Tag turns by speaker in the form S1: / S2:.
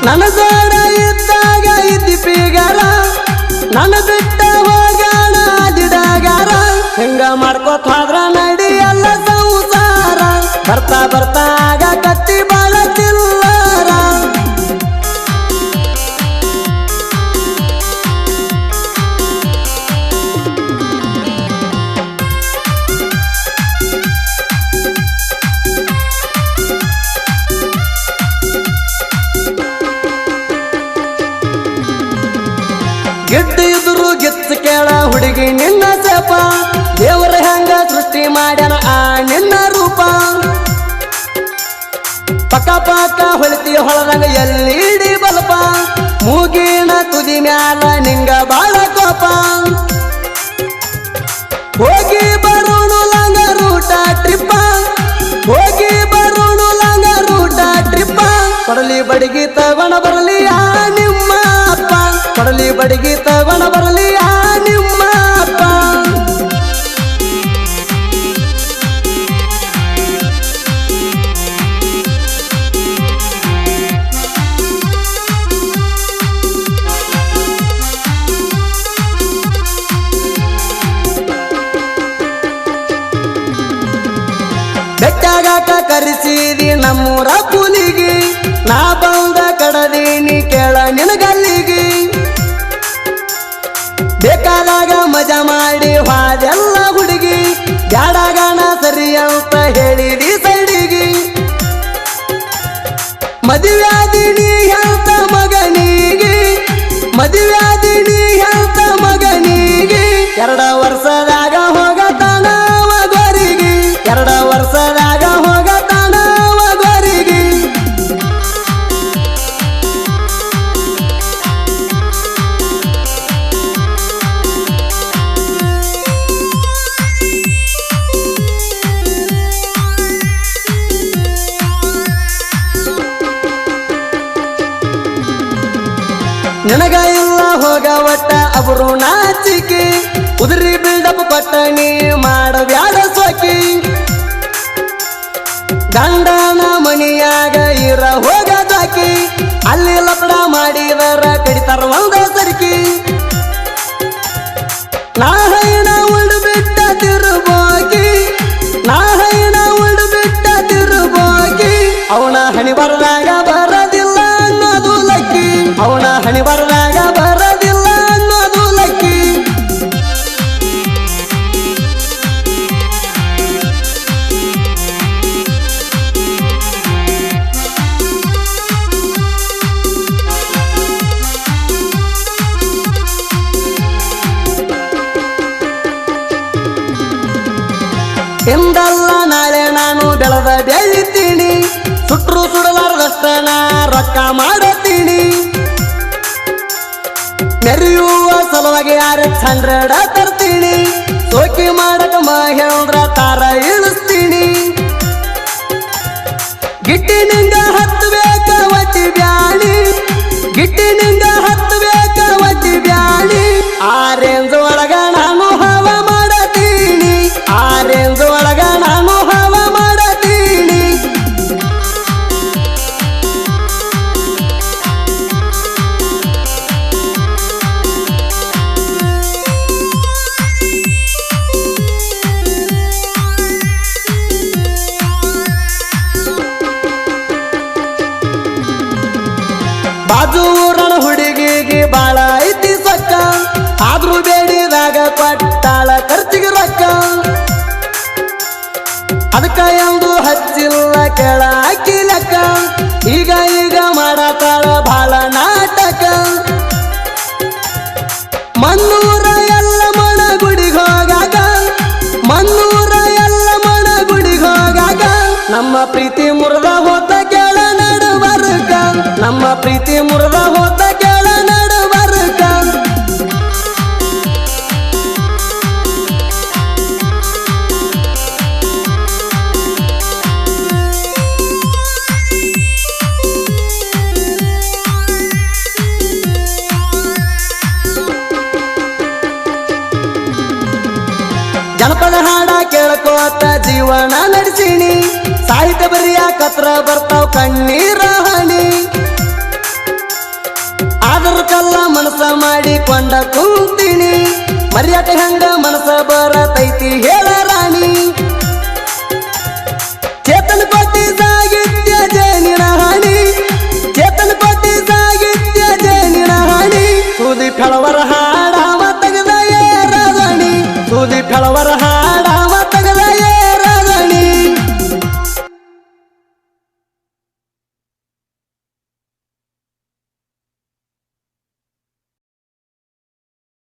S1: ನನ್ನ ಜೋಡ ಇದ್ದಾಗ ಇದ್ದಿ ಪೀಗಾರ ನನ್ನ ಬಿಟ್ಟ ಹೋಗಾಣ ದಿಡಗಾರ ಹೆಂಗ ಮಾಡ್ಕೋತ ಹೋದ್ರ ನಡಿಯಲ್ಲ ಸಂಸಾರ ಬರ್ತಾ ಬರ್ತಾ ಆಗ ಕತ್ತಿ ಬಾಳ ಚಿಲ್ಲರ ಗಿಡ್ಡ ಇದ್ರು ಗಿಚ್ಚ ಕೇಳ ಹುಡುಗಿ ನಿನ್ನ ಸೇಪ ದೇವರ ಹೆಂಗ ಸೃಷ್ಟಿ ಮಾಡ್ಯಾನ ಆ ನಿನ್ನ ರೂಪ ಪಕ್ಕ ಪಕ್ಕ ಹೊಳಿತಿ ಹೊಳದಂಗ ಎಲ್ಲಿಡಿ ಬಲ್ಪ ಮೂಗಿನ ತುದಿ ಮ್ಯಾಲ ನಿಂಗ ಬಾಳ ಕೋಪ ಹೋಗಿ ಬರೋಣು ಲಂಗ ರೂಟ ಟ್ರಿಪ್ಪ ಹೋಗಿ ಬರೋಣು ಲಂಗ ರೂಟ ಟ್ರಿಪ್ಪ ಕೊಡಲಿ ಬಡಿಗಿ ತಗೊಂಡ ಬರಲಿ ಆ ನಿಮ್ಮ ಅಪ್ಪ ಕೊಡಲಿ ಬಡಿಗಿ ತಗೊಂಡ ಬರಲಿ ಆ ನಿಮ್ಮ ಅಪ್ಪ ಬೆಟ್ಟಾಗಾಕ ಕರೆಸಿದಿ ನಮ್ಮೂರ ಕೂಲಿಗಿ ನಾ ಬಂದ ಕಡದೀನಿ ಕೇಳ ನಿನಗಲ್ಲಿಗಿ ಬೇಕಾದಾಗ ಮಜಾ ಮಾಡಿ ಹಾದೆಲ್ಲ ಹುಡುಗಿ ಬ್ಯಾಡಗಾಣ ಸರಿ ಅಂತ ಹೇಳಿದಿ ಸೈಡಿಗಿ ಮದುವ್ಯಾದಿನಿ ಅಂತ ಮಗನಿಗೆ ಮದುವ್ಯಾದಿನಿ ಅಂತ ಮಗನಿಗೆ 2 ವರ್ಷದಾಗ ಹೋಗತಾನವ ಗೊರಿಗೆ 2 ವರ್ಷದಾಗ ಹೋಗತಾನವ ಗೊರಿಗೆ ನಿನಗ ಇಲ್ಲ ಹೋಗ ಒಟ್ಟ ಅವರು ನಾಚಿಕೆ ಉದುರಿ ಬಿಲ್ಡಪ್ ಪಟ್ಟಣಿ ಮಾಡಬ್ಯಾಡ ಸೋಕಿ ಗಂಡನ ಮನಿಯಾಗ ಇರ ಹೋಗದಾಕಿ ಅಲ್ಲಿ ಲಪಡ ಮಾಡಿದರ ಕಡಿತಾರ ಒಂದ ಸರ್ಕಿ ನಾ ಹೈನ ಉಂಡು ಬಿಟ್ಟ ತಿರುಬೋಗಿ ನಾ ಹೈನ ಉಂಡು ಬಿಟ್ಟ ತಿರುಬೋಗಿ ಅವನ ಹಣಿ ಬರದಾಗ ಬರದಿಲ್ಲ ಅನ್ನೋದು ಲಕ್ಕಿ ಅವನ ಹಣಿ ಬರದಾಗ ಬರದಿಲ್ಲ ಅನ್ನೋದು ಲಕ್ಕಿ ಎಂದಲ್ಲ ನಾಳೆ ನಾನು ಬೆಳೆದ ಬೆಳಿತೀನಿ ಸುಟ್ರು ಸುಡಲಾರದಷ್ಟ ನಾ ರೊಕ್ಕ ಮಾಡತೀನಿ ಮೆರೆಯುವ ಸಲುವಾಗಿ RX100 ತರ್ತೀನಿ ಸೋಕಿ ಮಾಡಕ ಮಹೇಂದ್ರ ತಾರ ಇಳಿಸ್ತೀನಿ ಗಿಟ್ಟಿ ನಿಂಗ ಹತ್ತಬೇಕ ಒತ್ತಿ ಬ್ಯಾಣಿ ಗಿಟ್ಟಿ ನಿಂಗ ಹತ್ತಬೇಕ ಒತ್ತಿ ಬ್ಯಾಣಿ ಆ ರೇಂಜ್ ಒಳಗ ನಾನು ಹವ ಮಾಡತೀನಿ ಆ ರೇಂಜ್ ಒಳಗ ನಾನು ಹವ ಮಾಡತೀನಿ ಬಾಜು ಊರಣ ಹುಡುಗಿಗೆ ಬಾಳ ಐತಿ ಸಕ್ಕ ಆದ್ರೂ ಬೇಡಿದಾಗ ಕೊಟ್ಟಾಳ ಖರ್ಚಿಗೆ ರೊಕ್ಕ ಅದಕ್ಕ ಎಂದು ಹಚ್ಚಿಲ್ಲ ಕೆಳ ಅಕ್ಕಿ ಲೆಕ್ಕ ಈಗ ಈಗ ಮಾಡತಾಳ ಬಾಳ ನಾಟಕ ಮನ್ನೂರ ಎಲ್ಲ ಮಣ ಗುಡಿಗೆ ಹೋಗಾಗ ಮನ್ನೂರ ಎಲ್ಲ ಮಣ ಗುಡಿಗೆ ಹೋಗಾಗ ನಮ್ಮ ಪ್ರೀತಿ ಮುರಿದ ಹೋತ ಕೆಳ ನಡುವರ್ಗ ನಮ್ಮ ಪ್ರೀತಿ ಮುರಿದ ಹೋತ ಕೆಳ ನಡುವರ್ಗ ಜನಪದ ಹಾಡ ಕೇಳ್ಕೋತ ಜೀವನ ನಡೆಸಿನಿ ಸಾಹಿತ್ಯ ಬರಿಯಾಕತ್ರ ಬರ್ತಾವ್ ಕಣ್ಣೀರ ಹನಿ ಕಾಯ್ಕೊಂಡ ಕುಂತೀನಿ ಮರ್ಯಾದೆ ಹಂಗ ಮನಸ ಬರತೈತಿ ಹೇಳ